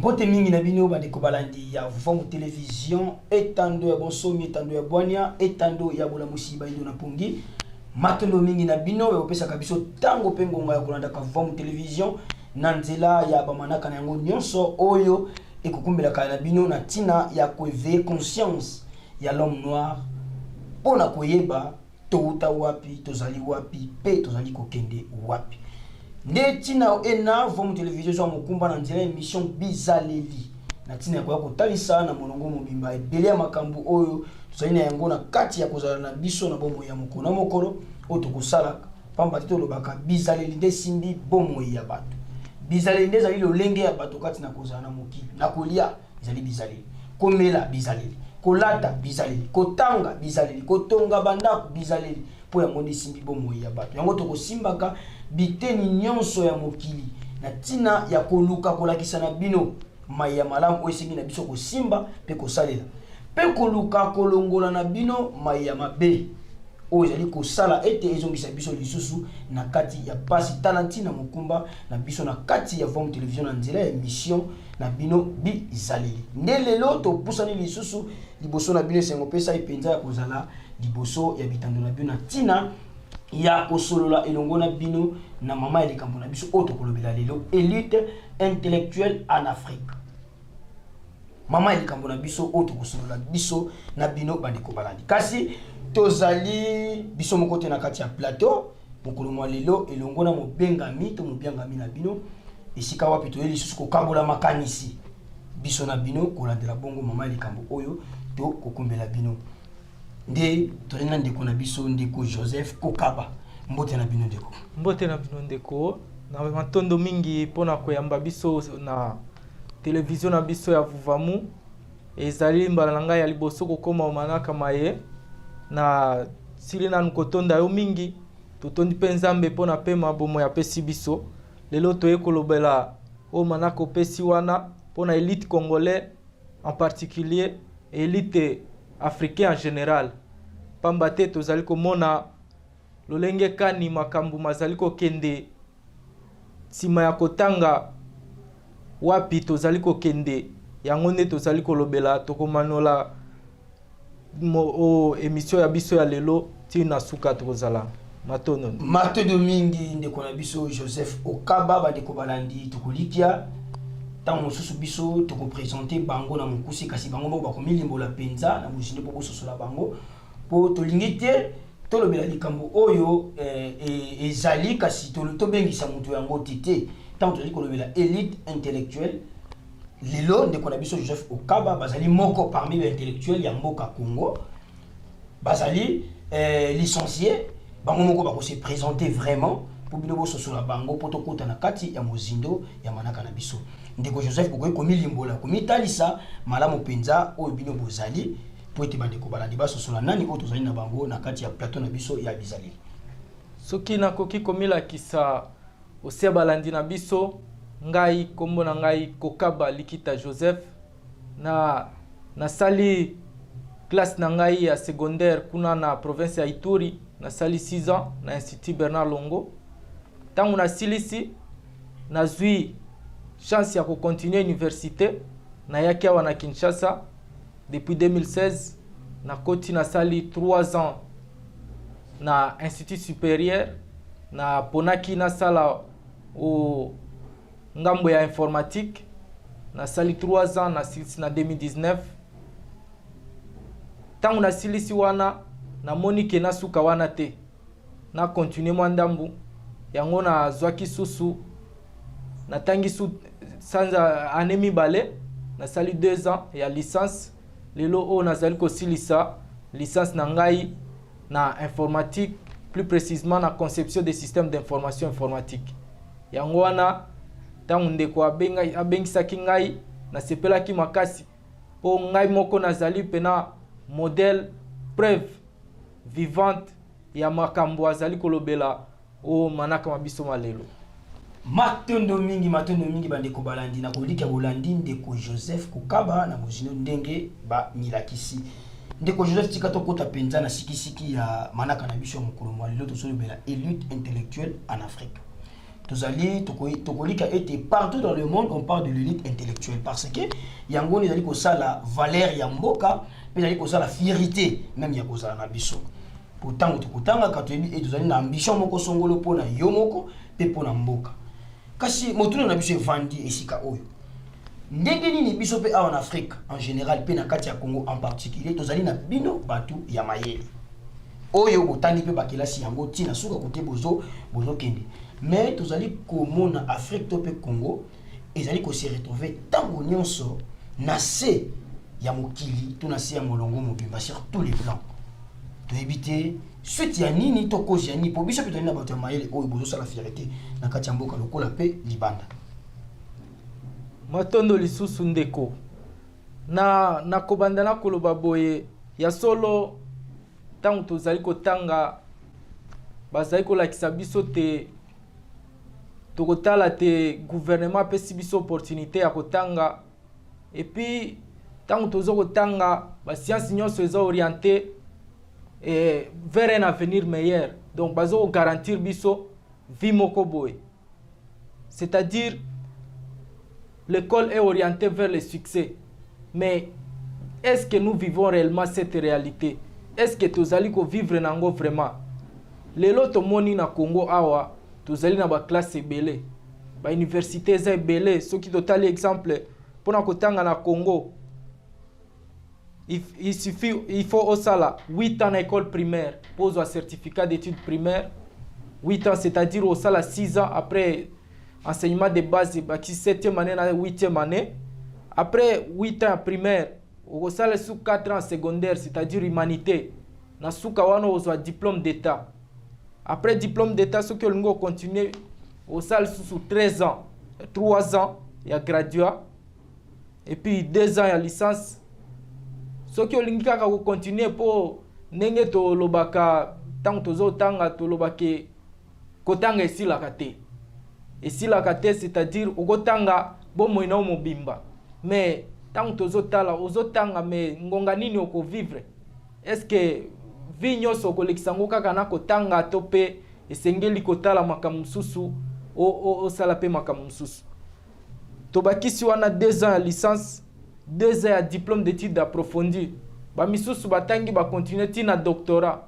Mbote mingi na bino ba dekobalandi ya vumu télévision etando ya bonsomi etando ya bwania etando ya bola musiba indo na pongi matondo mingi na bino ya opesa kabiso tango pengonga ya kolanda ka vumu télévision na nzela ya bamanaka na yango nyonso oyo ekokumbela ka na bino na tina ya koeve conscience ya l'homme noir pona koyeba touta wapi tozali wapi pe tozali kokende wapi. Nde tina ena vumu télévision zo mokumba na nzela émission Bizaleli na tina kwa kotalisa na molongo mobimba ebele ya makambu oyo tozali na yango na kati ya kozala na biso na bomo ya mokolo na mokolo oyo tokosala pamba te tolobaka Bizaleli nde simbi bomo ya bato. Bizaleli nde ezali lolenge ya bato kati na kozala na mokili na kolia ezali Bizaleli, komela Bizaleli, kolata Bizaleli, kotanga Bizaleli, kotonga bandako Bizaleli po yango nde simbi bomo ya bato. Yango tokosimbaka biteni nyonso ya mokili na tina ya koluka kolakisa na bino maya malamu oyo esengi na biso kosimba pe kosalela pe koluka kolongola na bino maya mabe oyo ezali kosala ete ezongisa biso lisusu na kati ya pasi talanti na mokumba na biso na kati ya vumu télévision na nzela ya émission na bino Bizaleli. Nde lelo topusani lisusu liboso na bino esengo pesa epenza ya kozala liboso ya bitando na bino na tina ya kosolola elongo na bino na mama ya likambo na biso oto kolobela lelo élite intellectuelle en Afrique. Mama ya likambo na biso oto kosolola biso na bino bandeko balandi kasi tozali biso mokote na kati ya plateau mokolo mwa lelo elongo na mobengami to mobiangami na bino esika wapi toyeli lisusu kokabola makanisi biso na bino kolandela bongo mama ya likambo oyo to kokumbela bino. Nde tolina ndeko na biso ndeko Joseph Kokaba. Mbote na bino ndeko. Mbote na bino ndeko na matondo mingi pona koyamba biso na television na biso ya vuvamu ezali mbala na ngai ya liboso kokoma omanaka maye na sili na nkotonda yo mingi totondi pe nzambe pona pe mabomo ya pesi biso lelo toye kolobela o manako pesi wana pona élite congolais en particulier élite africain en général pamba te tozali komona lolenge kani makambu mazali kokende sima ya kotanga wapi tozali kokende yango nde tozali kolobela tokomanola émission ya biso ya lelo tina suka tokozala matondo mingi ndeko na biso Joseph Okaba bandeko balandi tokolikia tant mosusu biso tokopresenter bango na mokusi kasi bango moko bakomilimbola penza na mojinde po bososola bango po tolingi te tolobela likambo oyo ezali kasi tobengisa moto yango tete tant tozali kolobela élite intellectuelle lelo ndeko na biso Joseph Okaba bazali moko parmi les intellectuels ya mboka Congo bazali licencié bango moko bako se présenter vraiment pour bino bososola bango po tokota na kati ya mozindo ya manaka na biso ndeko Joseph bokoyi komilimbola komitalisa malamu penza oyo bino bozali po ete bandeko balandi basosola nani oyo tozali na bango na kati ya plateau na biso ya Bizaleli. Soki nakoki komilakisa osia balandi na biso ngai kombo na ngai Kokaba Likita Joseph na sali classe na ngai ya secondaire kuna na province ya Ituri na sali 6 ans na Institut Bernard Longo. Tangu na silisi na zui chance ya continuer université na yaki awa na Kinshasa depuis 2016 na koti na sali 3 ans na Institut supérieur na ponaki na sala o ngambo ya informatique na sali 3 ans na silisi na 2019 tangu na silisi wana na monike na suka wana te na continuer mwandambu yango na zwaki susu na tangi su sanza anemi bale na sali 2 ans ya licence lelo o nazali ko silisa licence na ngai na informatique plus précisément na conception des systèmes d'information informatique yango wana tangu ndeko abengisaki ngai na sepelaki makasi po ngai moko nazali pena modèle preuve vivante ya makambo azali kolobela o manaka mabiso malelo. Matondo mingi bandeko balandi na kolika bolandi ndeko Joseph Kokaba na mojino ndenge ba milakisi ndeko Joseph tikato kota penza na sikisiki ya manaka na biso mokolo malelo tosolobela élite intellectuelle en Afrique. tozali tokolika ete partout dans le monde on parle de l'élite intellectuelle parce que yango ezali kosala valeur ya mboka pe ezali kosala fierté même ya kozala na biso pourtant tokotanga ka toyebi et tozali na ambition moko songolo pona yo moko pe pona mboka kasi motuna na biso evandi esika oyo ndenge nini biso pe en Afrique en général pe na kati ya Congo en particulier tozali na bino batu ya mayele oyo botani pe bakelasi yango tina suka kote bozo kende mais tozali komona Afrique to pe Congo ezali ko se retrouver tango nyonso na se ya mokili to na se ya molongo mobimba sur tous les plans to éviter suite ya nini to cause ya nini po biso pe tozali na bato ya mayele oyo bozo sala fierté na kati ya mboka lokola pe libanda matondo lisusu ndeko na kobanda na koloba boye ya solo tango tozali kotanga bazali kolakisa biso te tokotala te gouvernement apesi biso opportunité ya kotanga et puis tango tozo kotanga basiansi nyonso eza orienté vers un avenir meilleur donc bazo garantir biso vie moko boye c'est-à-dire l'école est orientée vers le succès. Mais est-ce que nous vivons réellement cette réalité? Est-ce que tozali ko vivre nango vraiment? Lelo tomoni na Congo awa, tozali na ba classe ebele. Ba université eza ebele, soki totali exemple pona kotanga na Congo. Il faut au sala 8 ans à école primaire, pose un certificat d'études primaires. 8 ans, c'est-à-dire au sala 6 ans après enseignement de base, qui 7e année na 8e année. Après 8 ans primaire, au sala sous 4 ans secondaire, c'est-à-dire humanité. Na suka wana au diplôme d'état. Après diplôme d'état, ce que l'on continue au sala sous 13 ans, 3 ans, il y a graduat. Et puis 2 ans, il y a licence. Ce que l'on kaka continue pour nenge to lobaka tant tozo tanga to lobake kotanga esi la kate. Et si la kate, c'est-à-dire okotanga bomo ina mobimba. Mais tant tozo tala ozotanga mais ngonga nini oko vivre? Est-ce que vinyo soko lekisango kaka na kotanga tope esengeli kotala makamususu o salape makamususu. Tobakisi wana 2 ans à licence, 2 ans à diplôme d'études approfondies. Ba misusu batangi ba continuer tina doctorat.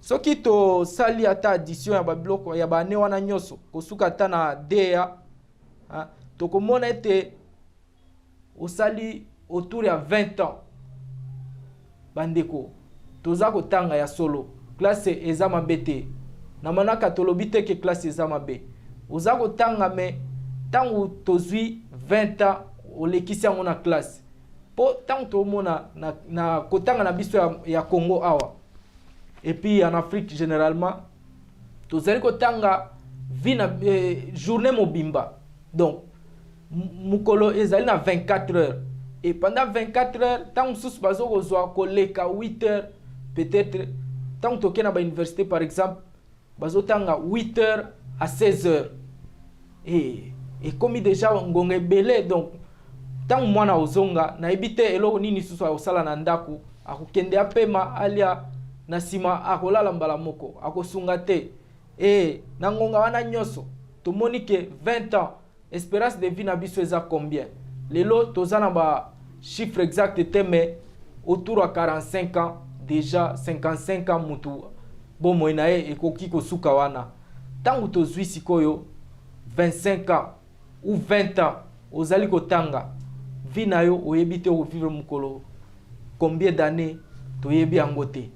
Soki to sali ata addition ya ba bloko ya ba ne wana nyoso kosuka ata na DEA to komona ete osali autour ya 20 ans bandeko toza kotanga ya solo classe eza mabete na manaka tolobi te ke classe eza mabe oza kotanga me tangu tozwi 20 ans olekisi yango na classe po tangu tomona na kotanga na biso ya Congo awa. Et puis en Afrique généralement, tozali kotanga vina journée mobimba. Donc mukolo ezali na 24 heures. Et pendant 24 heures, tant sous bazo kozwa koleka 8 heures peut-être tant toke na ba université par exemple, bazo tanga 8 heures à 16 heures. Et comme déjà ngonge belé donc tant mwana ozonga na ebite eloko nini susu osala na ndaku akukende apema alia nasima akolala mbala moko akosunga te na ngonga wana nyoso tomoni ke 20 ans espérance de vie na biso eza combien lelo tozana ba chiffre exact te mais autour à 45 ans déjà 55 ans mutu bomo inae ekoki kosuka wana tangu tozwi sikoyo 25 ans ou 20 ans ozali kotanga vie na yo oyebite o vivre mukolo combien d'années toyebi yango te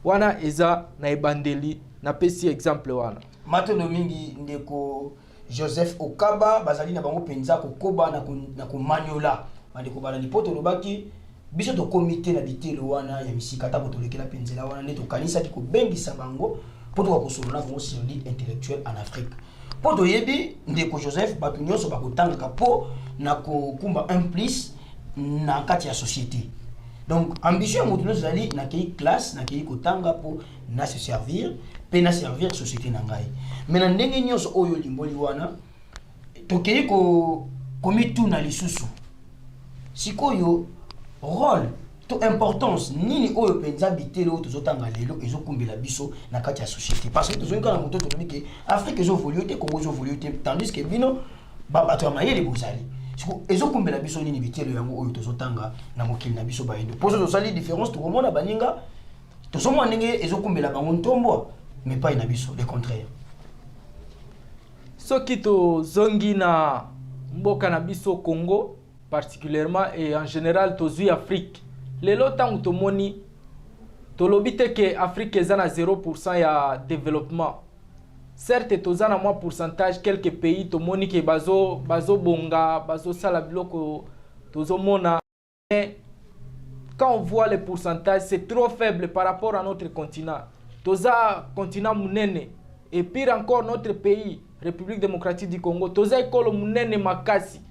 wana eza na ebandeli na pesi exemple wana matondo mingi ndeko Joseph Okaba bazali na bango penza kokoba na ko maniola bandeko bala lipoto lobaki biso to comité na bitelo wana ya misika ta kotolekela penzela wana neto kanisa ki ko bengisa bango poto ko solo na bango sur l'île intellectuelle en Afrique poto yebi ndeko Joseph batu nyonso bakotanga kapo na ko kumba un plus na kati ya société. Donc ambition moto nous ali na kei classe na kei kotanga po na se servir pe na servir société na ngai mais na ndenge nyonso oyo limboli wana to kei ko komitu na lisusu sikoyo rôle to importance nini oyo penza bitele o tozotanga lelo ezokumbela biso na kati ya société parce que tozongi kana moto tolobi ke Afrique ezovolue te, Congo ezovolue te, tandis que bino bato ya mayele bozali siko ezokumbela biso nini bitele yango oyo tozotanga na mokili na biso bayendo poso tozali différence tokomona baninga tozomona ndenge ezokumbela bango ntombo mais pas na biso le contraire. Soki tozongi na mboka na biso Congo particulièrement et en général tozui Afrique lelo tangu tomoni tolobi te ke Afrique eza na 0% ya développement. Certes toza na moins pourcentage quelques pays tomoni ke bazo bonga bazo sala biloko tozomona, mais quand on voit les pourcentages c'est trop faible par rapport à notre continent. Toza continent munene et pire encore notre pays République démocratique du Congo toza ekolo munene makasi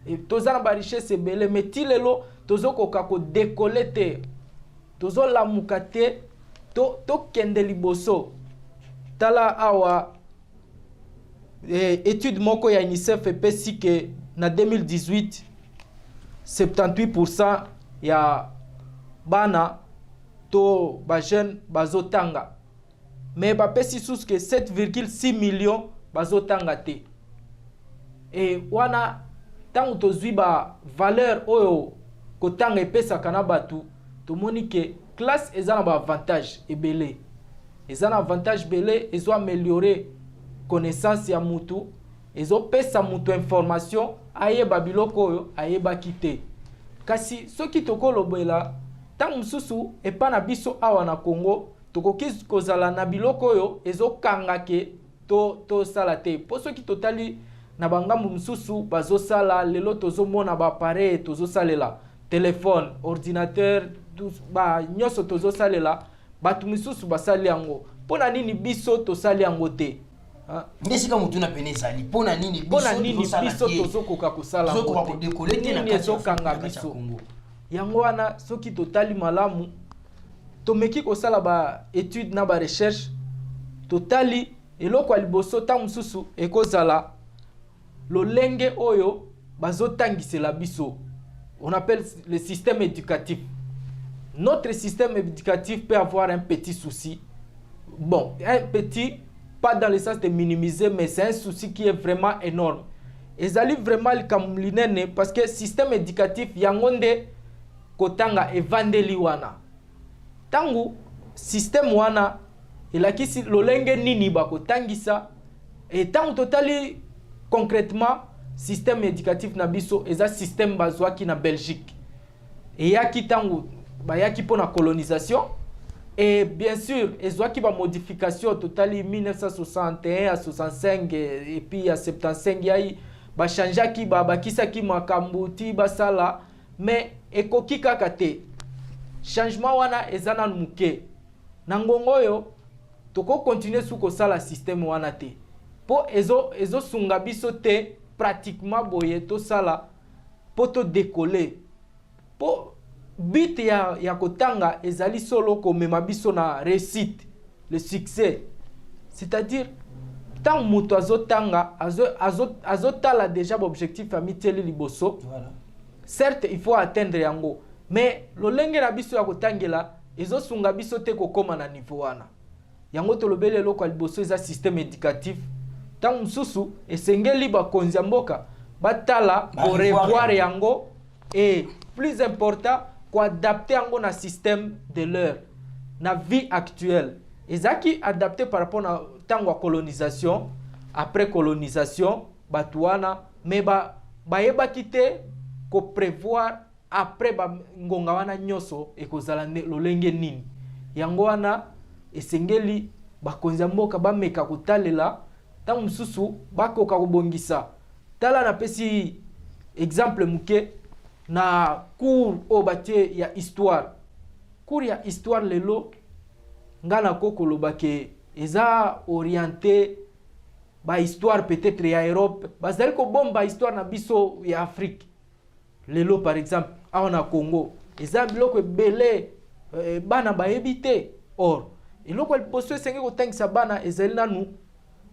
et toza na ba richesse ebele mais ti lelo tozo koka ko décoller te tozo lamuka te to kende liboso tala awa étude moko ya UNICEF epesi ke na 2018 78% ya bana to ba jeune bazotanga mais bapesi sous que 7,6 millions bazotanga te et wana tango tozwi ba valeur oyo kotanga epesaka na batu tomoni ke classe eza na ba avantage ebele eza na avantage belé ezo améliorer connaissance ya mutu ezo pesa mutu information ayeba biloko oyo ayeba kite kasi soki tokolobela tango mususu epa na biso awa na Congo tokoki kozala na biloko oyo ezo kanga ke to sala te po soki totali na bangambu mususu bazo sala lelo tozomona ba appareil tozo salela téléphone ordinateur ba nyoso tozo salela batu mususu basali yango pona nini biso tosali yango te ndesika mutu na pene zali pona nini biso tozo koka kosala yango ko décoller te na kati kanga biso yango wana soki totali malamu tomeki kosala ba étude na ba recherche totali eloko liboso ta mususu ekozala lolenge oyo bazotangisela biso. On appelle le système éducatif. Notre système éducatif peut avoir un petit souci. Bon, un petit, pas dans le sens de minimiser, mais c'est un souci qui est vraiment énorme. Et ça livre vraiment le kamlinene parce que le système éducatif yangonde kotanga evandeli wana. Tangu système wana elakisi lolenge nini bakotangisa et tangu totali concrètement système éducatif na biso eza système bazwaki na Belgique et yaki tangu bayaki pona colonisation et bien sûr ezwaki ba modification totali 1961 à 65 et puis à 75 yai ba changeaki ba bakisaki makambuti basala mais ekoki kaka te changement wana ezana muke na ngongo yo toko continuer sous kosala système wana te po ezo sunga biso te pratiquement boye to sala poto décoller po but ya kotanga ezali solo ko mema biso na réussite le succès c'est-à-dire tant muto azotanga azotala déjà l'objectif amiteli liboso voilà. Certes il faut atteindre yango mais lolenge na biso ya kotangela ezo sunga biso te kokoma na niveau wana yango tolobele loko liboso eza système éducatif tant mususu esengeli bakonzi ya mboka batala ko revoir yango et plus important ko adapter yango na système de l'heure na vie actuelle ezaki adapté par rapport na tango colonisation après colonisation batuana mais bayeba kite ko prévoir après ba ngonga wana nyoso ekozala lolenge nini yango wana esengeli bakonzi ya mboka bameka kotalela tango mususu bakoka kobongisa tala na pesi exemple muke na cours o batie ya histoire cours ya histoire lelo ngana kokolo bake eza orienté ba histoire peut-être ya Europe bazali ko bomba histoire na biso ya Afrique lelo par exemple awa na Congo eza biloko ebele bana baebite or eloko liboso esenge kotangisa bana ezali nanu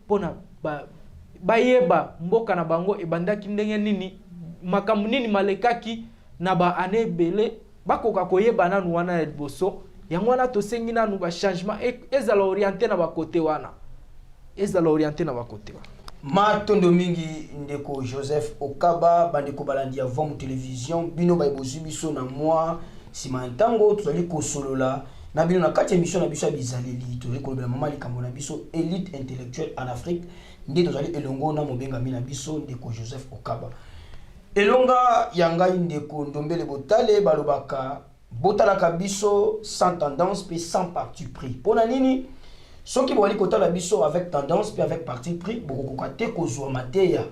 pona bayeba mboka na bango ebandaki ndenge nini makambo nini malekaki na ba ane ebele bakoka koyeba nanu wana ya liboso yango wana tosengi nanu ba changement ezala orienté na ba côté wana ezala orienté na ba côté wana. Matondo mingi ndeko Joseph Okaba bandeko balandi ya Vom Télévision bino ba bozu biso na moi sima ntango tozali kosolola na bino na kati émission na biso ya bizaleli tozali kolobela mama likambo na biso élite intellectuelle en Afrique nde tozali elongo na mobenga mina biso ndeko Joseph Okaba elonga yangai ndeko Ndombele Botale balobaka botalaka biso sans tendance pe sans parti pris pona nini soki boli kotala biso avec tendance pe avec parti pris bokokoka te kozwa mateya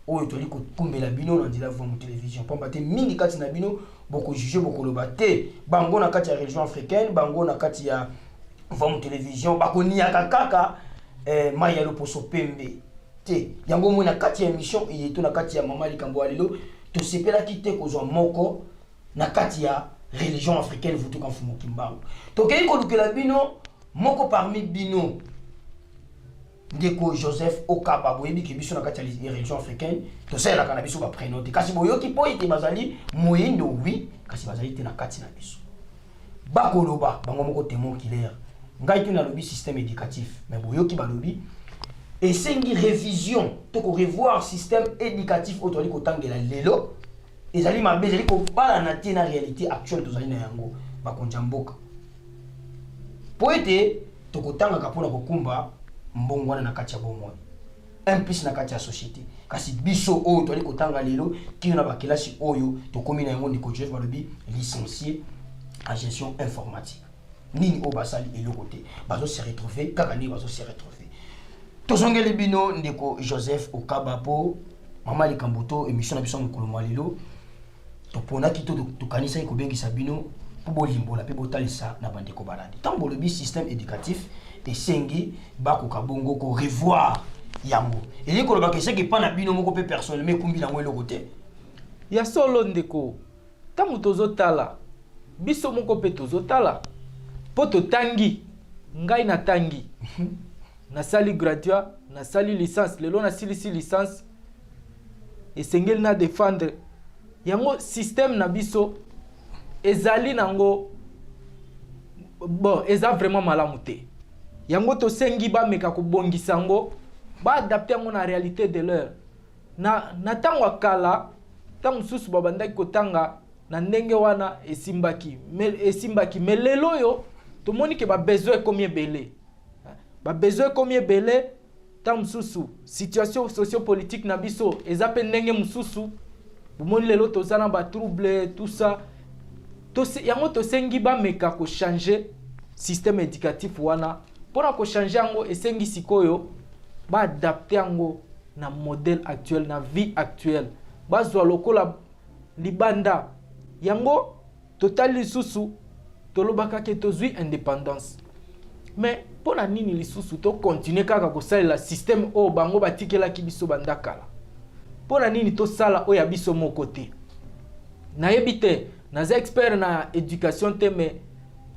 oyo toli kokumbela bino na ndila Vom Télévision pamba te mingi kati na bino boko juger boko loba te bango na kati ya région africaine bango na kati ya Vom Télévision bako niaka kaka maya loposo pembe te yango mo na kati ya émission yeto na kati ya mama likambo alelo to sepela kite kozwa moko na kati ya religion africaine vutu kan fumo kimbango to kei ko lukela bino moko parmi bino ndeko Joseph Okaba boyebi ke biso na kati ya religion africaine to sela kana biso ba prénoter kasi boyoki po ite bazali moyindo wi kasi bazali te na kati na biso bakoloba bango moko témoin clair ngai tu na lobby système éducatif mais boyoki ba lobby esengi révision to ko revoir système éducatif otoli ko tangela lelo ezali mabe ezali ko bala na te na réalité actuelle tozali na yango bakonja mboka po ete to ko tanga kapona ko kumba mbongwana na kati ya bomoi implis na kati ya société kasi biso oyo toli ko tanga lelo kino na bakelashi oyo to komi na yango ndiko Joseph balobi licencié en gestion informatique nini o basali eloko te bazo se retrouver kaka ni bazo se retrouver tozongeli bino ndeko Joseph Okaba po mama likambuto émission na biso mokolo malelo to pona kito to kanisa ko bengisa bino po bolimbola pe botalisa na bandeko balandi tambo le système éducatif esengi bakoka bongo ko revoir yango eli ko lobaka eseki pa na bino moko pe personnel mais kumbi nango eloko te ya solo ndeko tamu tozotala biso moko pe tozotala po totangi ngai na tangi na sali graduat na sali licence lelo na silisi licence esengeli na défendre yango système na biso ezali nango bon eza vraiment malamu te yango to sengi ba meka ko bongisa ngo ba adapter ngo na réalité de l'heure na tango akala tango susu babandaki kotanga na ndenge wana esimbaki mais lelo yo to moni ke ba besoin combien belé ba besoin combien belé tango susu situation sociopolitique na biso eza pe ndenge mususu bomoni lelo to zana ba trouble tout ça to yango to sengi ba meka ko changer système éducatif wana pour ko changer yango esengi sikoyo ba adapter yango na modèle actuel na vie actuelle bazwa lokola libanda yango total lisusu tolobaka ke tozwi indépendance mais pona nini lisusu to continuer kaka ko salela système o bango batikela ki biso bandakala pona nini to sala o ya biso moko te na yebite naza expert na éducation te mais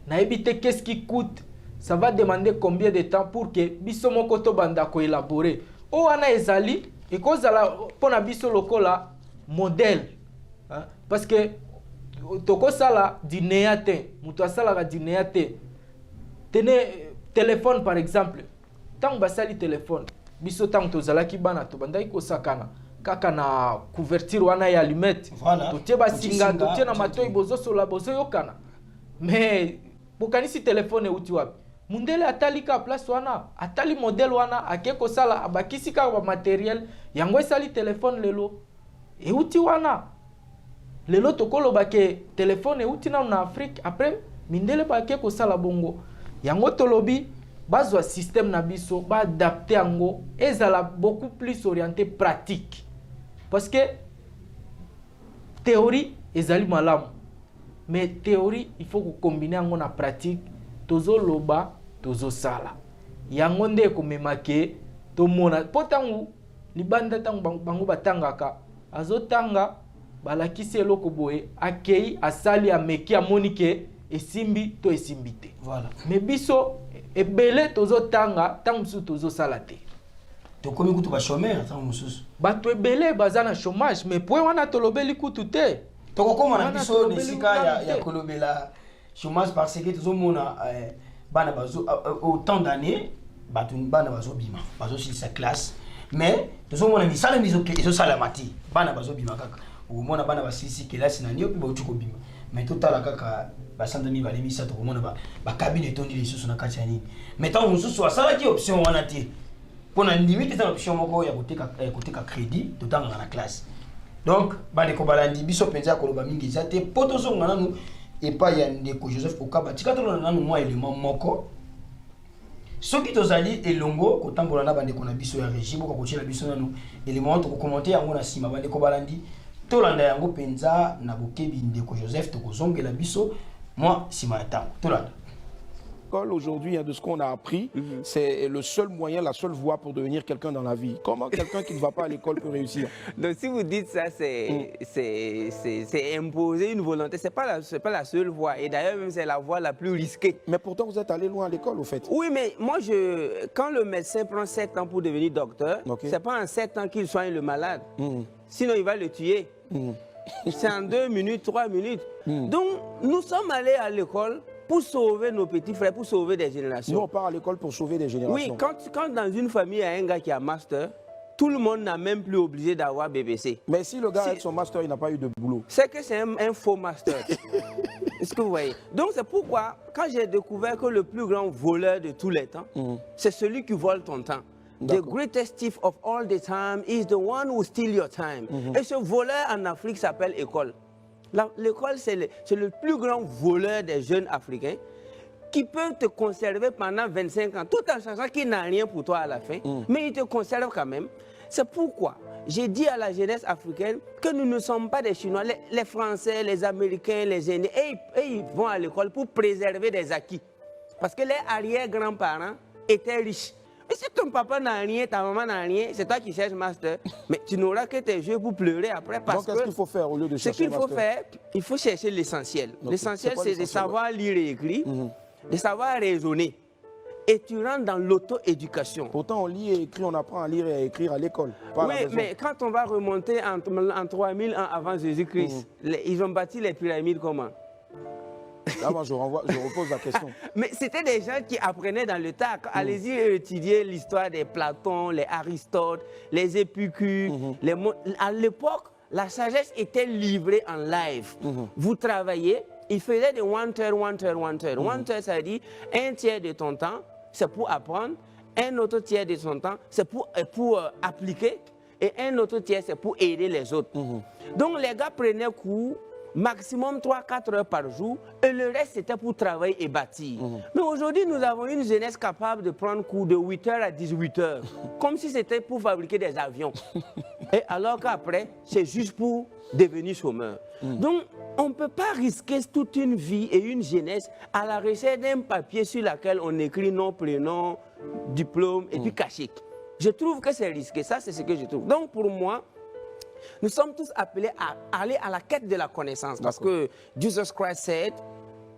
na yebite qu'est-ce qui coûte ça va demander combien de temps pour que biso moko to banda ko élaborer o wana ezali et kozala pona biso lokola modèle hein? Parce que toko sala dinéa te muto asala ka dinéa te tenez téléphone par exemple tant basali téléphone biso tant tozala ki bana to banda ko sakana kaka na couverture wana ya allumette voilà. To tie basinga to tie na matoi bozo sola bozo yokana mais bokanisi téléphone uti wapi mundele atali ka place wana atali modèle wana akeko sala abakisi ka ba matériel yango esali téléphone lelo e uti wana lelo tokolo bake téléphone e uti na Afrique après mindele ba akeko sala bongo yango tolobi bazwa système na biso ba adapter yango ezala beaucoup plus orienté pratique parce que théorie ezali malamu mais théorie il faut combiner yango na pratique tozo loba tozo sala yango nde ko memake to mona potangu libanda tangu bango batangaka azotanga balakisi eloko boye akei asali ameki amonike esimbi to esimbite voilà mais biso ebele tozo tanga tangu su tozo sala te to komi kutu ba chômeur tangu mususu bato ebele bazana chômage mais point wana tolobeli kutu te tokokoma na biso nesika ya kolobela chômage parce que tozomona bana bazo autant d'années bana bazo bima bazo sur sa classe mais tozomona misala mizo ke ezosala mati bana bazo bima kaka omona bana basisi classe na nio pe bauti kobima mais totala kaka basanda mi balemisa tokomona ba cabine etondi lisusu na kati ya nini mais tant mosusu asalaki option wana te pona limite ta option moko ya koteka crédit totanga na classe. Donc, bandeko balandi biso penza koloba mingi zate poto zonga nanu epa ya ndeko Joseph Okaba tikatolo nanu mwa élément moko soki tozali elongo kotambola na bandeko na biso ya régime ko kochela biso nanu élément to commenter yango na sima bandeko balandi tolanda yango penza na bokebi ndeko Joseph to kozongela biso moi sima ya tango tolanda. Aujourd'hui, de ce qu'on a appris, c'est le seul moyen, la seule voie pour devenir quelqu'un dans la vie. Comment quelqu'un qui ne va pas à l'école peut réussir? Donc si vous dites ça, c'est imposer une volonté. C'est pas la seule voie. Et d'ailleurs, même c'est la voie la plus risquée. Mais pourtant, vous êtes allé loin à l'école, au fait. Oui, mais moi, quand le médecin prend 7 ans pour devenir docteur, c'est pas en 7 ans qu'il soigne le malade. Sinon, il va le tuer. C'est en 2 minutes, 3 minutes. Donc, nous sommes allés à l'école pour sauver nos petits frères, pour sauver des générations. Nous, on part à l'école pour sauver des générations. Oui, quand dans une famille, il y a un gars qui a master, tout le monde n'a même plus obligé d'avoir BBC. Mais si le gars avec son master, il n'a pas eu de boulot. C'est que c'est un faux master. Est-ce que vous voyez? Donc c'est pourquoi, quand j'ai découvert que le plus grand voleur de tous les temps, c'est celui qui vole ton temps. The greatest thief of all the time is the one who steals your time. Et ce voleur en Afrique s'appelle école. L'école, c'est le plus grand voleur des jeunes Africains qui peut te conserver pendant 25 ans, tout en sachant qu'il n'a rien pour toi à la fin, mais il te conserve quand même. C'est pourquoi j'ai dit à la jeunesse africaine que nous ne sommes pas des Chinois, les Français, les Américains, les Indiens, et ils vont à l'école pour préserver des acquis. Parce que les arrière-grands-parents étaient riches. Mais si ton papa n'a rien, ta maman n'a rien, c'est toi qui cherches master, mais tu n'auras que tes yeux pour pleurer après. Parce donc qu'est-ce qu'il faut faire au lieu de chercher ce qu'il faut faire, il faut chercher l'essentiel. L'essentiel, c'est de savoir lire et écrire, de savoir raisonner. Et tu rentres dans l'auto-éducation. Pourtant, on lit et écrit, on apprend à lire et à écrire à l'école. Oui, mais quand on va remonter en 3000 ans avant Jésus-Christ, ils ont bâti les pyramides comment? Là, moi, je repose la question. Mais c'était des gens qui apprenaient dans le tas. Allez-y étudier l'histoire des Platon, les Aristote, les Épicures. À l'époque, la sagesse était livrée en live. Vous travaillez, il faisait des one-third. One-third, ça veut dire un tiers de ton temps, c'est pour apprendre. Un autre tiers de son temps, c'est pour appliquer. Et un autre tiers, c'est pour aider les autres. Donc, les gars prenaient cours maximum 3-4 heures par jour, et le reste c'était pour travailler et bâtir. Mais aujourd'hui, nous avons une jeunesse capable de prendre cours de 8h à 18h, comme si c'était pour fabriquer des avions. Et alors qu'après, c'est juste pour devenir chômeur. Donc, on ne peut pas risquer toute une vie et une jeunesse à la recherche d'un papier sur lequel on écrit nom, prénom, diplôme et puis cachet. Je trouve que c'est risqué, ça c'est ce que je trouve. Donc pour moi, nous sommes tous appelés à aller à la quête de la connaissance. Parce que Jesus Christ said,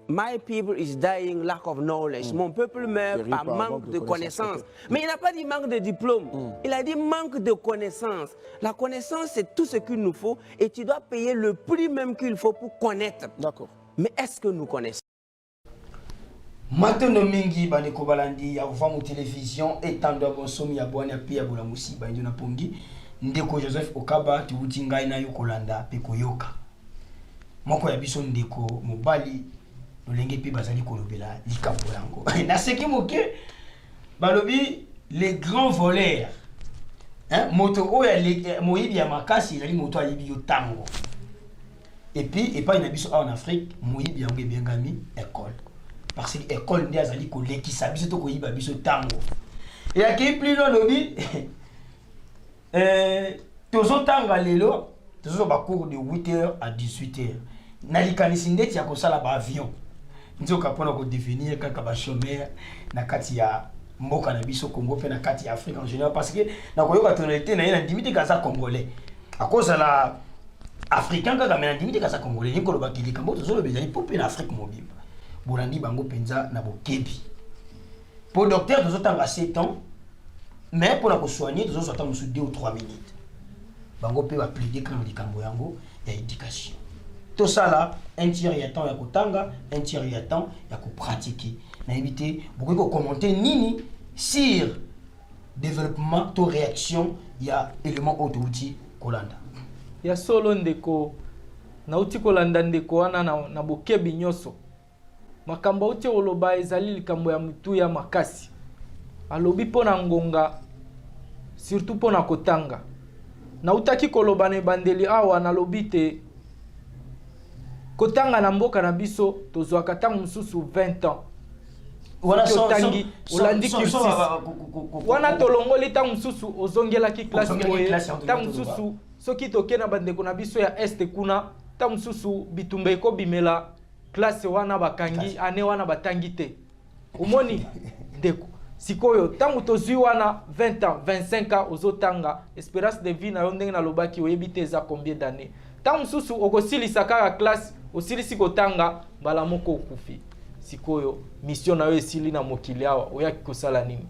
my people is dying lack of knowledge. Mon peuple meurt par manque de connaissance. Mais il n'a pas dit manque de diplôme. Il a dit manque de connaissance. La connaissance, c'est tout ce qu'il nous faut. Et tu dois payer le prix même qu'il faut pour connaître. D'accord. Mais est-ce que nous connaissons? Maintenant, mingi bandeko balandi ya kufamu télévision etando bonsomi ya bwana pia bola musiba ndio na pongi ndeko Joseph Okaba tuuti ngai na yokolanda pe koyoka moko ya biso ndeko mobali lolenge pe bazali kolobela likambo yango na seki moke balobi les grands voleurs moto oya moyibi ya makasi ali moto ayibi yo tango et puis pas na biso en Afrique moyibi yango ebengami école. Parce que l'école n'est pas collègue ça biso to koyiba biso tango et à qui plus loin lobi tozo tanga lelo tozo ba cours de 8h à 18h na likanisi ndeti ya kosala ba avion nzoka pona ko définir kaka ba chômeur na kati ya mboka na biso Congo pe na kati ya Afrique en général parce que na koyoka tonalité na yena ndimite kaza congolais à cause la africain kaka mais na ndimite kaza congolais ni ko lo ba kilika mbo tozo lo bezali popé na Afrique mobimba Bourandi bango penza na bokebi. Pour docteur nous autant à 7 ans, mais pour la soigner nous autant sous 2 ou 3 minutes. Bango peut appliquer quand likambo yango ya éducation. tout ça là un tiers ya temps ya kotanga un tiers ya temps ya ko pratiquer na éviter beaucoup de commenter nini sur développement to réaction ya élément autorité kolanda ya solo ndeko nauti kolanda ndeko wana na bokebi nyonso makambo uti oloba ezali likambo ya mutu ya makasi alobi pona ngonga surtout pona kotanga na utaki koloba ne bandeli awa na lobi te kotanga na mboka na biso tozwaka ntango mosusu 20 ans wana sotangi olandi wana tolongoli ntango mosusu ozongelaki klase boye ntango mosusu soki toke na bandeko na biso ya este kuna ntango mosusu bitumba ekobimela klase wana bakangi ane wana batangi te omoni ndeko sikoyo ntango tozwi wana 20 ans 25 ans ozotanga espérance de vie na yo ndenge nalobaki oyebi te eza combien d'années ntango mosusu okosilisa kaka klase osilisi kotanga mbala moko okufi sikoyo mission na yo esili na mokili awa oyaki kosala nini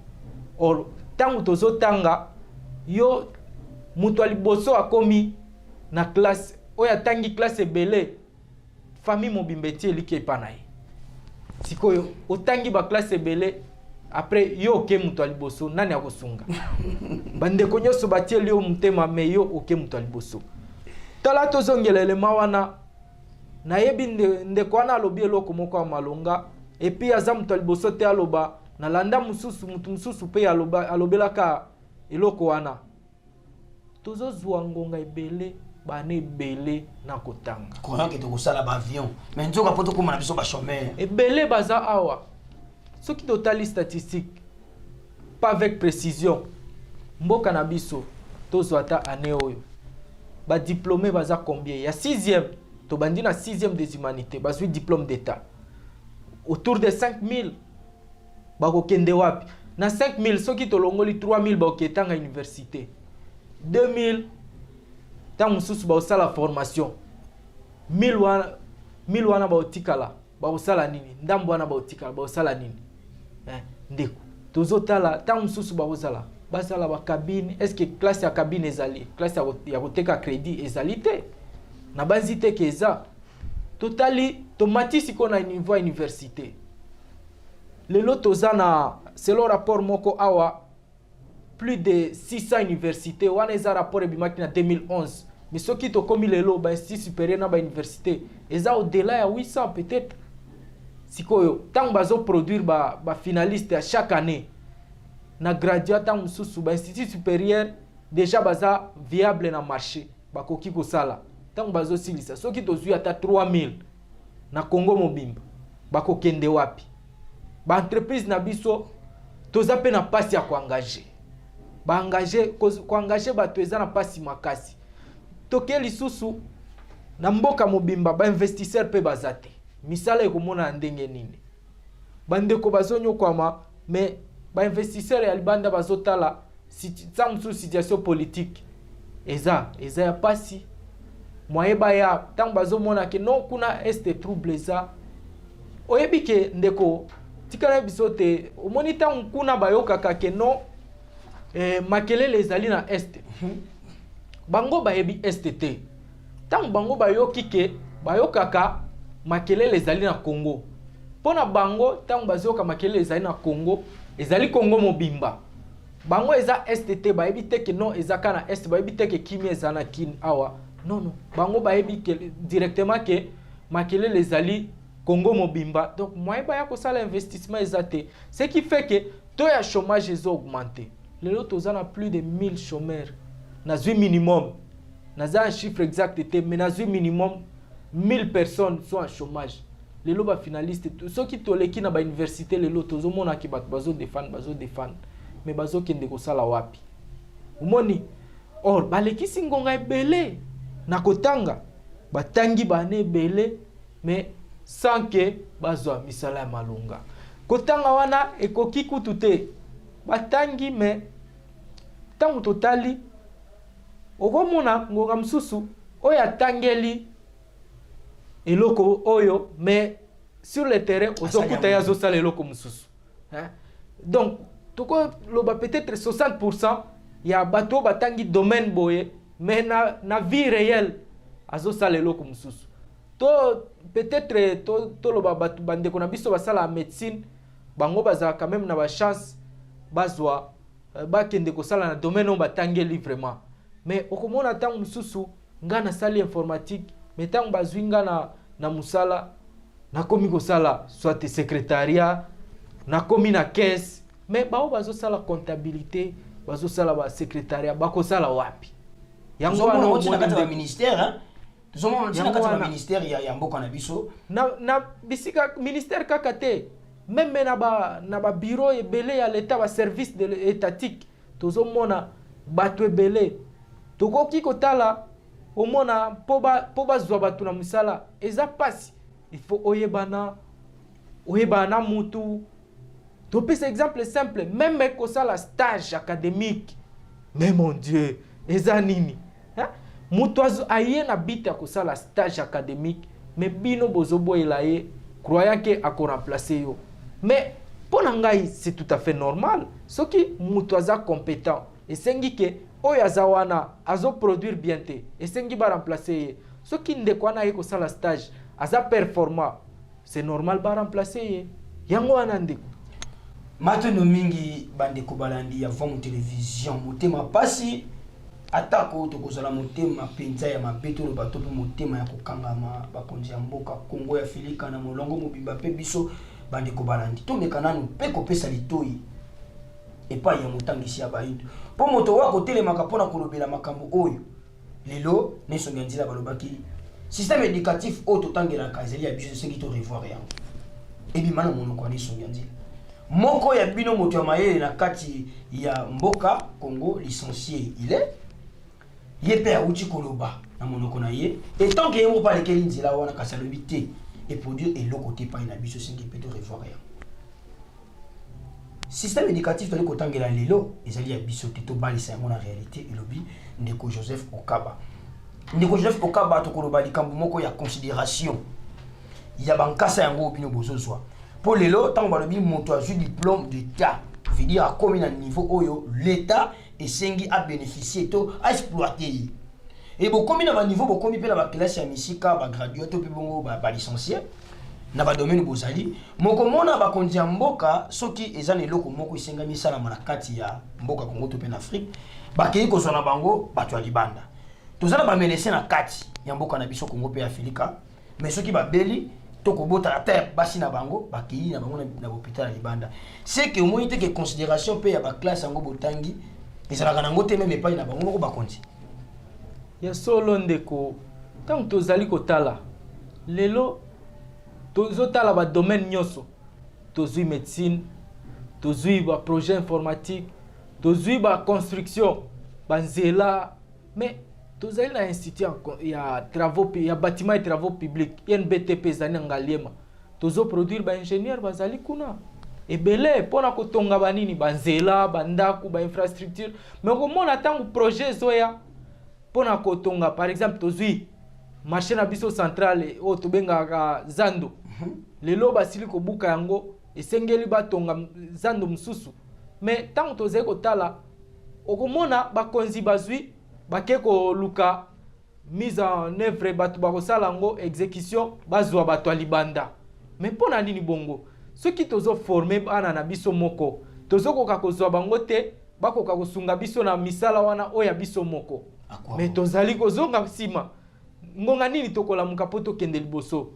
or ntango tozotanga yo mutu ya liboso akomi na klase oyo atangi klase ebele famille mobimba eti eliki epa na ye sikoyo otangi baklase ebele après yo oke mutu ya liboso nani akosunga bandeko nyonso batieli yo motema me yo oke mutu ya liboso tala tozongela elema wana nayebi ndeko wana alobi eloko moko ya malonga epi aza mutu ya liboso te aloba nalanda mususu mutu mususu mpe alobelaka eloko wana tozozwa ngonga ebele bana ebele na kotanga koyaka ete kosala baavion mais nzoka mpo tokóma na biso bachomere ebele baza awa soki totali statistique pas avec précision mboka na biso tozwa ata ane oyo badiplômé baza combien ya 6e tobandi na 6e des humanités bazwi diplôme d'état autour de 5000 bakokende wapi na 5000 soki tolongoli 3000 bakoketanga université 2000 ntango mosusu bakosala formation 1000 wana bakotikala bakosala nini ndambo wana bakotikala bakosala nini ndeko tozotala ntango mosusu bakozala basala bakabine estce classe ya kabine ezali classe ya koteka crédit ezali te na banzi te ke eza totali tomatisi ko na niveau ya université lelo toza na selon rapport moko awa plus de 600 universités wana eza rapport ebimaki na 2011 mais soki tokomi lelo bainstitut supérieur na bauniversité eza au-delà ya 800 peut-être sikoyo ntango bazoproduire bafinaliste ya chaque année na graduat ntango mosusu bainstitut supérieur déjà baza viable na marché bakoki kosala ntango bazosilisa soki tozwi ata 3000 na Congo mobimba bakokende wapi baentreprise na biso toza mpe na pasi ya koengage bato eza na pasi makasi toke lisusu na mboka mobimba bainvestisseur mpe baza te misala ekomona na ndenge nini bandeko bazonyokwama mais bainvestisseur ya libanda bazotala ntango mosusu situation politique eza ya pasi moyeba ya ntango bazomona ke non kuna este trouble eza oyebi ke ndeko tikala biso te omoni ntango kuna bayokaka ke non makelele ezali na este bango bayebi este te ntango bango bayoki ke bayokaka makelele ezali na Congo mpona bango ntango bazoyoka makelele ezali na Congo ezali Congo mobimba bango eza este te bayebi te ke non ezaka na este bayebi te ke kimi eza na kini awa non bango bayebi ke directement ke makelele ezali Congo mobimba donc moyeba ya kosala investissement eza te ce qui fait que taux ya chômage eza augmenté lelo toza na plus de 1000 chômeurs nazwi minimum naza un chiffre exact te mais nazwi minimum 1000 personnes sont en chômage lelo ba finaliste soki toleki na ba université lelo tozomona ki bato bazo défendre mais bazo kende kosala wapi umoni or balekisi ngonga ebele na kotanga batangi bane ebele mais sans que bazwa misala ya malunga kotanga wana ekoki kutu te batangi mais tango totali okomona ngonga msusu oyo atangeli eloko oyo mais sur le terrain ozokuta ya zosala eloko msusu donc toko loba peut-être 60% ya bato batangi domaine boye mais na vie réelle azosala eloko msusu peut-être to loba batu bande ko na biso basala la médecine bango baza quand même na ba chance bazwa ba kende ko sala na domaine on batangeli vraiment mais okomona tangu mususu nga na sali informatique mais tangu bazwinga na musala na komi ko sala soit secrétariat na komi na caisse mais bao bazo sala comptabilité bazo sala ba secrétariat bako sala wapi yango wana oti na kati ya ministère hein tozomona oti na kati ya ministère ya mboka na biso na bisika ministère kaka te même na ba bureau ebele ya l'état ba service de étatique tozomona bato ebele tokoki kotala omona po bazwa bato na musala eza pasi il faut oyebana mutu to pesa exemple simple même kosala stage académique mais mon dieu eza nini hein? Mutu aye na bita kosala stage académique mais bino bozoboyela ye croyant que ako remplacer yo mais pour ngai c'est tout à fait normal soki mutu aza compétent esengi ke oyo aza wana azo produire bien te esengi ba remplacer ye soki ndeko wana ye kosala stage aza performant c'est normal ba remplacer ye yango wana ndeko matano mingi bandeko balandi ya vont télévision motema pasi atako tokozala motema penza ya mabeto lo bato pe motema ya kokangama bakonzi ya mboka Kongo ya Filika na molongo mobimba pe biso bandeko balandi tomeka nanu pe kopesa litoi epa ya motangisi ya baindo po moto wa kotelemaka pona kolobela makambo oyo lelo nesonga nzila balobaki système éducatif auto tangela kazeli ya biso sengi to revoir yango ebimana monoko ya nesonga nzila moko ya bino moto ya mayele na kati ya mboka Congo licencié il est yepe ya uchi koloba na monoko na ye et tant que yemo pas lesquels nzela wana kasalobi te et produire eloko te pa na biso sengi pe to revoir yango système éducatif toli kotangela lelo ezali ya biso te to balisa yango na réalité elobi ndeko Joseph Okaba to koloba likambo moko ya considération ya bankasa yango bino bozozwa pour lelo tant balobi moto a diplôme d'état veut dire à combien de niveau oyo l'état esengi a bénéficier to a exploiter et bo combien na niveau bo combien pe na ba classe ya misika ba gradué to pe bongo ba licencié na ba domaine bozali moko mona ba konzi ya mboka soki ezana eloko moko isenga misala na kati ya mboka Congo to pe na Afrique ba kei ko zona bango bato ya libanda tozala ba menese na kati ya mboka na biso Congo pe Afrika mais soki ba beli toko bota la terre basi na bango ba kei na bango na hôpital ya libanda c'est que moi ite que considération pe ya ba classe yango botangi ezala kana ngote même pas na bango moko ba konzi ya solo ndeko tant tozali kotala lelo tozotala ba domaine nyoso tozui médecine tozui ba projet informatique tozui ba construction banzela mais tozali na institut ya travaux ya bâtiment et travaux publics INBTP zani ngaliema tozo produire ba ingénieur bazali kuna ebele pona kotonga banini banzela bandaku ba infrastructure mais komona tangu projet zoya pona kotonga par exemple tozui marché na biso centrale o tobenga zando lelo basili kobuka yango esengeli batonga zando mususu mais tango tozali kotala okomona bakonzi bazwi bakeko luka mise en œuvre batu bakosala ngo exécution bazwa batu libanda mais pona nini bongo soki tozo former bana na biso moko tozo koka kozwa bango te bakoka kosunga biso na misala wana oya biso moko mais tozali kozonga sima ngonga nini tokola mukapoto kende liboso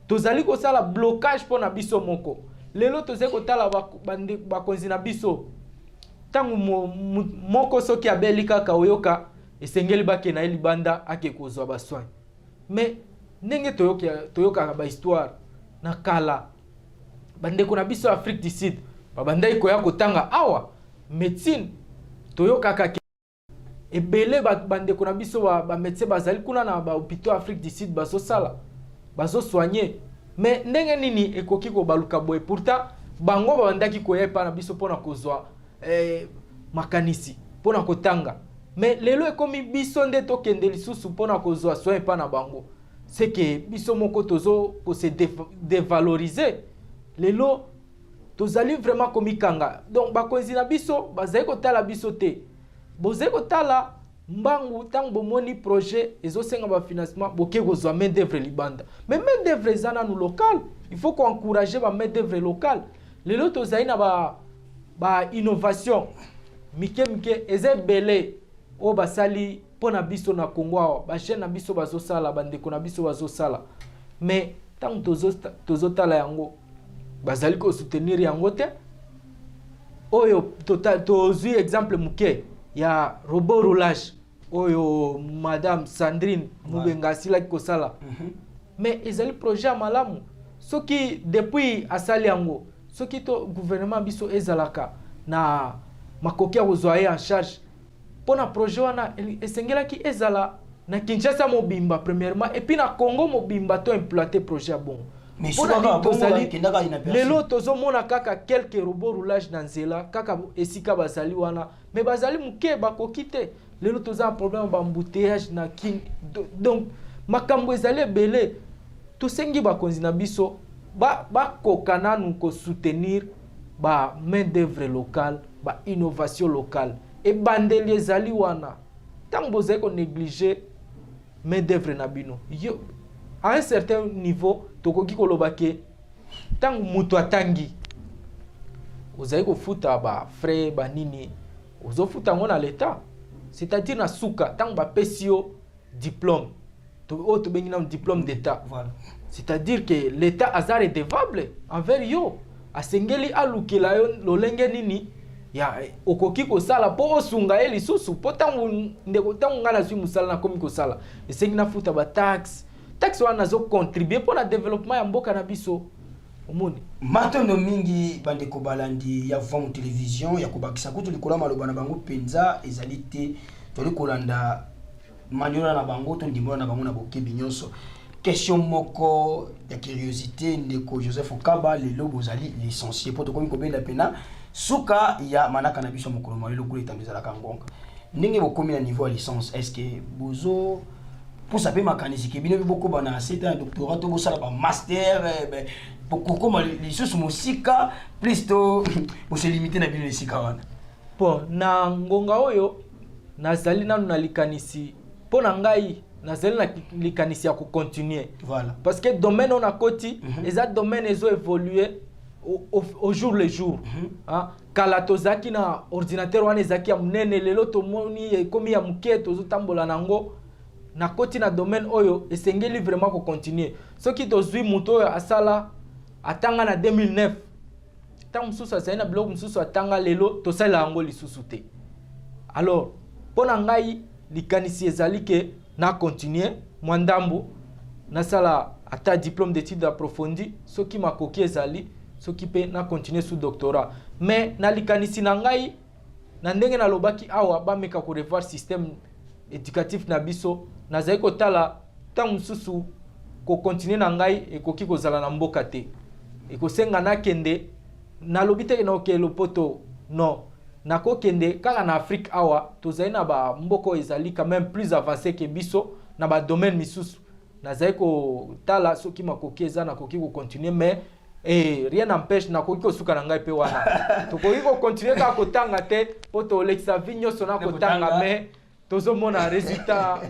tozali kosala blocage pona biso moko lelo tozali kotala bakonzi na biso tangu moko soki abeli kaka oyoka esengeli bake na libanda ake kozwa baswani mais ndenge toyoka ba histoire na kala bandeko na biso Afrique du Sud babandai koya kotanga awa médecine toyoka kaka ebele bandeko na biso ba médecin bazali kuna na ba hôpital Afrique du Sud bazo sala bazo soigner mais ndenge nini ekoki ko baluka boy pourtant bango bandaki koya pa na biso pona kozwa makanisi pona kotanga mais lelo ekomi biso nde tokende lisusu pona kozwa soin pa na bango c'est que biso moko tozo ko se dévaloriser lelo tozali vraiment komikanga donc bakonzi na biso bazali kotala biso te bozali kotala mbangu tant bomoni projet ezosenga ba financement boke kozwa main d'œuvre libanda mais main d'œuvre ezana nous local il faut qu'on encourager ba main d'œuvre local lelo tozali na ba innovation mike eze belé o basali pona biso na Congo ba jeune na biso bazosala bandeko na biso bazosala mais tant tozotala yango bazali ko soutenir yango te oyo total tozui exemple muke ya robot roulage oyo madame Sandrine Mubenga sila kosala mais ezali projet ya malamu soki depuis asali yango soki to gouvernement biso ezalaka na makoki ya kozwa en charge pona projet wana esengelaki ezala na Kinshasa mobimba premièrement et puis na Congo mobimba to implanter projet bon mais lelo tozomona kaka quelques robots roulage na nzela kaka esika bazali wana mais bazali muke bakoki te lelo toza problème ba embouteillage na king donc makambo ezali belé tosengi bakonzi na biso ba kokana nu ko soutenir ba main d'œuvre locale ba innovation locale et bandeli ezali wana tant bozai ko négliger main d'œuvre na bino yo à un certain niveau tokoki koloba ke tant mutu atangi ozali kofuta ba frais ba nini ozofuta ngo na l'état c'est-à-dire na suka tant ba pesio diplôme to bengi na diplôme d'état voilà c'est-à-dire que l'état azar est redevable envers yo asengeli alukela yo lolenge nini ya okoki kosala po osunga eli susu po tangu ndeko tangu ngana zwi musala na komi kosala esengi na futa ba taxe wana zo contribuer pour le développement ya mboka na biso omoni matondo mingi bandeko balandi ya vwa mu télévision ya kobakisa kutu likola maloba na bango penza ezali te toli kolanda manyola na bango to ndimbola na bango na bokebi nyonso question moko ya curiosité ndeko Joseph Okaba lelo bozali licencié po to komi kobenda pena suka ya manaka na biso mokolo malelo kule tambeza la kangonga ndenge bokomi na niveau ya licence est-ce que bozo pour savoir ma canisique bien beaucoup bana c'est un doctorat to bosala ba master beaucoup comme les sous musika plus to bo se limiter na bino esika wana bon na ngonga oyo nazali nanu na likanisi po na ngai nazali na likanisi ya ko continuer voilà parce que domaine on a koti eza domaine ezo évoluer au jour le jour hein kala tozaki na ordinateur wana ezaki ya munene lelo to moni komi ya muke tozo tambola nango na koti na domaine oyo esengeli vraiment ko continuer soki tozwi muto oyo asala atanga na 2009 tant mususu asali na blog mususu atanga lelo tosala yango lisusu te alors pona ngai likanisi ezali ke na continuer mwandambu nasala ata diplôme d'études approfondies soki makoki ezali soki pe na continuer sous doctorat mais na likanisi na ngai na ndenge na lobaki awa ba meka ko revoir système éducatif na biso nazali kotala tant mususu ko continuer na ngai ekoki kozala na mboka te ekosenga na kende na lobite na okelo poto non na ko kende kaka na Afrique awa tozali na ba mboko ezali quand même plus avancé que biso na ba domaine misusu nazali ko tala soki makoki eza na koki ko continuer mais rien n'empêche na koki kosuka na ngai pe wana to koki ko continuer ka kotanga te poto Alexa Vigno sona kotanga mais tozomona résultat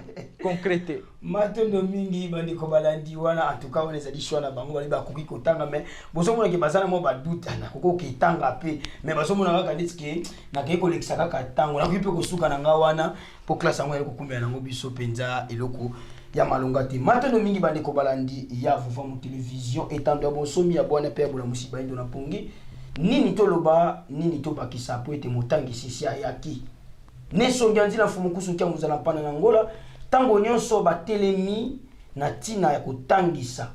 concret. Matondo mingi bandiko balandi wana en tout cas on ezali choix na bango bali ba koki kotanga mais bozomona ke bazana mo ba doute na koko kitanga pe mais bazomona kaka nditike na ke ko Alexa kaka tango na kuipe kosuka na nga wana po classe yango ya kokumbela nango biso penza eloko ya malonga te. Matondo mingi bandiko balandi ya vuva mu télévision etando bosomi ya bwana pe bula musiba ndo na pongi nini toloba nini to bakisa po ete motangi sisi ayaki Neso nganzila fumukusu kia muzala pana na Angola tango nyonso batelemi na tina ya kotangisa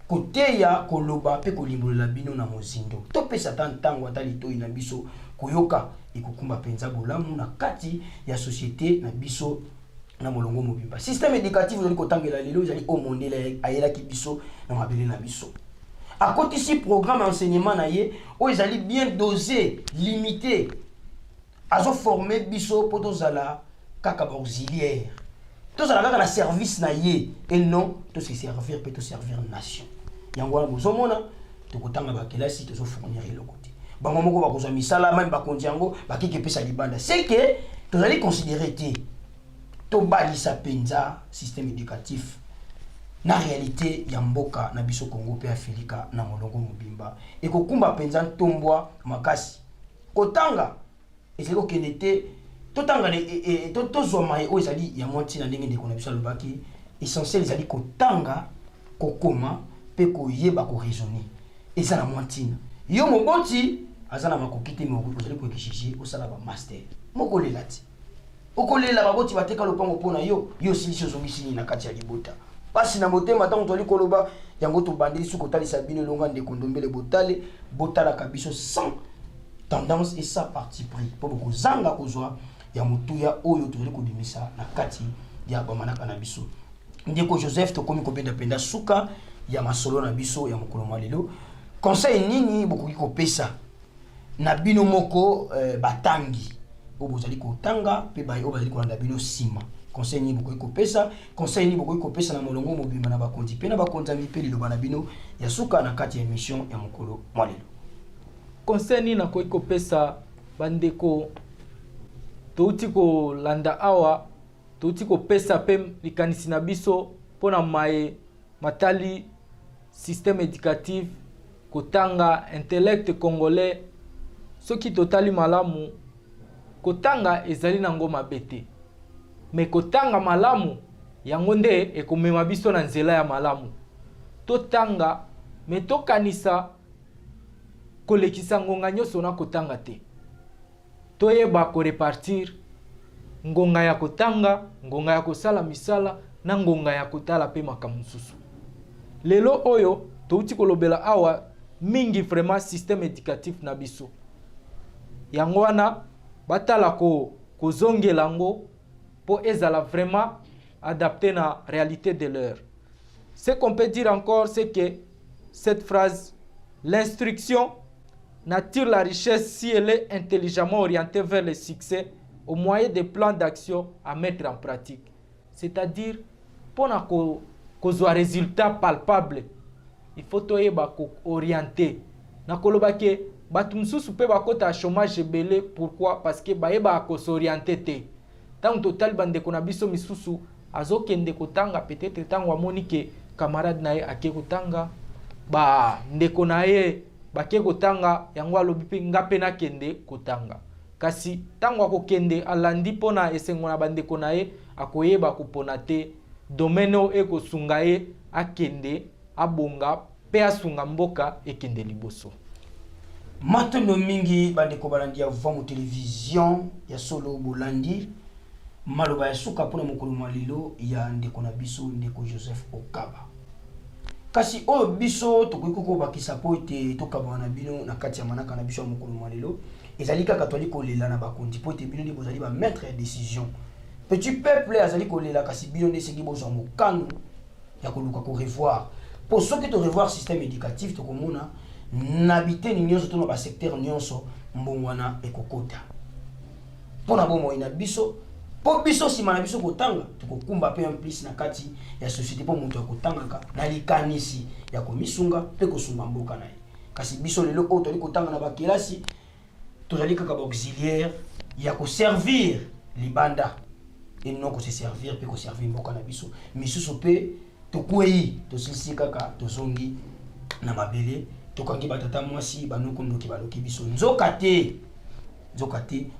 koteya koloba pe kolimbolela bino na mozindo to pesa tango atali toi na biso koyoka ikukumba penza bolamu na kati ya société na biso na molongo mobimba système éducatif zoli kotangela lelo ezali o mondele ayela ki biso na mabele na biso akotisi programme enseignement na ye o ezali bien dosé limité azo formé biso pour tozala kaka ba auxiliaire tozala kaka na service na ye et non to se servir peut to servir nation yango wana bozomona to kotanga ba kelasi to so fournir eloko te bango moko ba kozwa misala même ba kondiango ba kike pesa libanda c'est que tozali considérer te to balisa penza système éducatif na réalité ya mboka na biso Congo pe Afrika na molongo mobimba et ko kumba penza ntombwa makasi kotanga ezeko kenete totanga ne to zoma o ezali ya monti na ndenge ndeko na biso lobaki essentiel ezali kotanga kokoma pe koyeba ko raisonner eza na montina yo moboti azana makokite me ozali ko ekishiji osala ba master moko lelati okolela baboti bateka lopango pona yo silisi ozongisi na kati ya libota pasi na motema tango toli koloba yango to bandeli suko talisa bino longa ndeko ndombele botale botala kabiso sans tendance et ça parti pris pour beaucoup zanga kozwa ya mutuya oyo toli kodimisa na kati ya bamanaka na biso ndeko Joseph to komi kopenda penda suka ya masolo na biso ya mokolo malelo conseil nini bokoki kopesa na bino moko batangi obozali kotanga pe bayi obazali kolanda bino sima conseil ni bokoki kopesa conseil ni bokoki kopesa na molongo mobimba na bakonzi pe na bakonza mipe liloba na bino ya suka na kati ya émission ya mokolo malelo conseil ni nakoki kopesa bandeko touti kolanda awa touti kopesa pe likanisi na biso pona maye matali système éducatif kotanga intellect congolais soki totali malamu kotanga ezali nango mabete me kotanga malamu yango nde ekomema biso na nzela ya malamu totanga me tokanisa kolekisa ngonga nyonso na kotanga te toyeba korepartir ngonga ya kotanga ngonga ya kosala misala na ngonga ya kotala pe makambo mosusu lelo oyo touti kolobela awa mingi vraiment système éducatif na biso yango wana batala kozongela ngo po ezala vraiment adapté na réalité de l'heure. Ce qu'on peut dire encore, c'est que cette phrase, l'instruction n'attire la richesse si elle est intelligemment orientée vers le succès au moyen des plans d'action à mettre en pratique. C'est-à-dire, pour qu'on ait un résultat palpable, il faut orienter. Na kolobake batu msusu pe bakota chômage belé pourquoi parce que baeba ko s'orienter te tant total bande ko na biso misusu azokende kotanga peut-être tango amoni ke camarade nae ake kotanga ba ndeko nae bake kotanga yango alobi pe ngape na kende kotanga kasi tango akokende alandi pona esengo na bandeko nae akoyeba kupona te domaine eko sungae akende abonga pe asunga mboka ekende liboso. Matondo mingi bandeko balandi ya vumu television ya solo bolandi maloba ya suka pona mokolo malilo ya ndeko na biso ndeko Joseph Okaba kasi o biso tokoki ko bakisa po ete tokaba na bino na kati ya manaka na biso ya mokolo malilo ezali kaka toli kolela na bakondi po ete bino ndi bozali ba maître de décision petit peuple azali kolela kasi bino ndi sengi bozwa mokano ya koluka ko revoir pour ceux qui te revoir système éducatif tokomona nabité ni nyonso to na ba secteur nyonso mbongwana ekokota pona bomo ina biso po biso sima na biso kotanga tukokumba pe en plus na kati ya société po moto akotanga na likanisi ya komisunga pe kosunga mboka na ye kasi biso lelo o toli kotanga na bakelasi tozali kaka ba auxiliaire ya ko servir libanda et non ko se servir pe ko servir mboka na biso misusu pe tokwei tosisi kaka tozongi na mabele tokangi batata mwasi banoko ndoki baloki biso nzoka te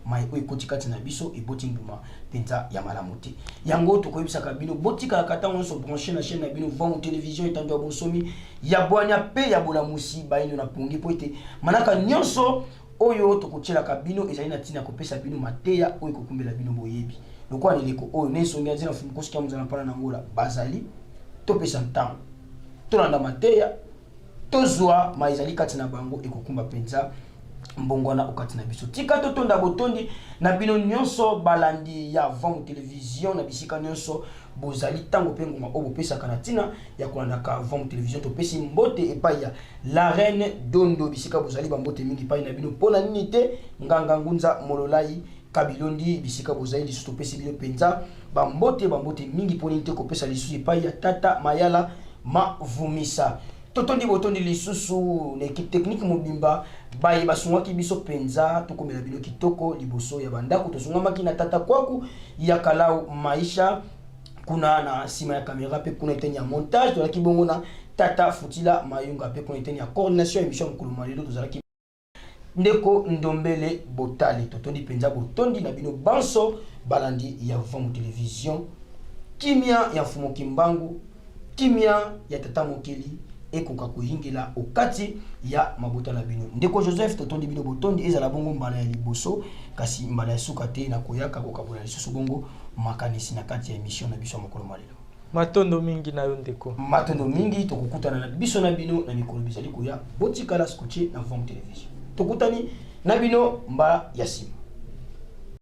mai o ekotikati na biso eboti mbuma penza ya malamu te yango tokoyebisaka bino botika kata onso brancher na chaîne na bino Vumu télévision etando ya bosomi ya bwanya pe ya bolamusi bayindo na pongi po ete manaka nyonso oyo tokotielaka bino ezali na ntina kopesa bino mateya oyo kokumbela bino boyebi lokwa neleko oyo nesongi azina fumukosi muzana pana na ngola bazali topesa ntango tolanda mateya tozwa maizali kati na bango ekokumba penza mbongwana okati na biso tika totonda botondi na bino nyonso balandi ya Vumu télévision na bisika nyonso bozali tango pengonga obo pesa kanatina ya kolanda ka Vumu télévision to pesi mbote epai ya la reine dondo bisika bozali ba mbote mingi pai na bino pona nini te nganga ngunza mololai kabilondi bisika bozali lisusu to pesi bino penza ba mbote mingi pona nini te ko pesa lisusu epai ya tata mayala mavumisa totondi botondi lisusu na équipe technique mobimba baye basungaki biso penza tokomela bino kitoko liboso ya bandako tosungamaki na tata kwaku ya Kalau Maisha kuna na sima ya caméra pe kuna eteni ya montage tozalaki bongo na tata Futila Mayunga pe kuna eteni ya coordination ya émission mokolo malelo tozalaki ndeko Ndombele Botali totondi penza botondi na bino banso balandi ya Vufangu Télévision kimia ya Fumo Kimbangu kimia ya tata Mokeli ekoka koyingela okati ya mabota la bino ndeko Joseph totondi bino botondi ezala bongo mbala ya liboso kasi mbala ya suka te na koyaka kokabola lisusu bongo makanisi na kati ya émission na biso mokolo malelo matondo mingi na yo ndeko matondo mingi tokokutana na biso na bino na mikolo bizali koya botikala skoche na Vufangu Télévision tokutani na bino mba ya sima.